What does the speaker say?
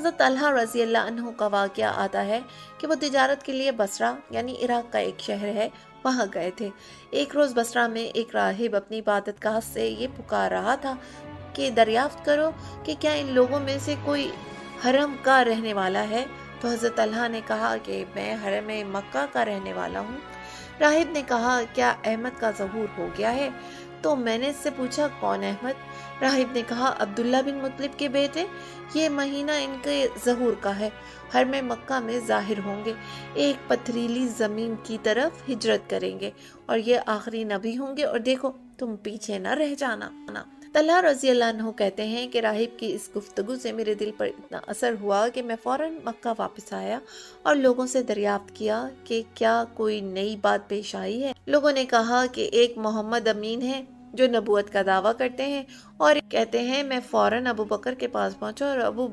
हज़रत तलहा रज़ी अल्लाह अन्हु का वाक़या आता है कि वो तिजारत के लिए बसरा यानी इराक़ का एक शहर है, वहाँ गए थे। एक रोज़ बसरा में एक राहिब अपनी इबादतगाह से ये पुकार रहा था कि दरियाफ्त करो कि क्या इन लोगों में से कोई हरम का रहने वाला है। तो हज़रत तलहा ने कहा कि मैं हरम मक्का का रहने वाला हूँ। राहिब ने कहा, क्या अहमद का ज़हूर हो गया है? तो मैंने इससे पूछा, कौन अहमद? राहिब ने कहा, अब्दुल्ला बिन मुतलिब के बेटे। ये महीना इनके ज़हूर का है, हरम मक्का में ज़ाहिर होंगे, एक पथरीली ज़मीन की तरफ हिजरत करेंगे और ये आखिरी नबी होंगे, और देखो तुम पीछे न रह जाना। तलहा रज़ी अल्लाह अन्हु कहते हैं कि राहिब की इस गुफ्तगू से मेरे दिल पर इतना असर हुआ कि मैं फ़ौरन मक्का वापस आया और लोगों से दरियाफ्त किया कि क्या कोई नई बात पेश आई है। लोगों ने कहा कि एक मोहम्मद अमीन है जो नबूवत का दावा करते हैं और कहते हैं। मैं फ़ौरन अबू बकर के पास पहुंचा और अबू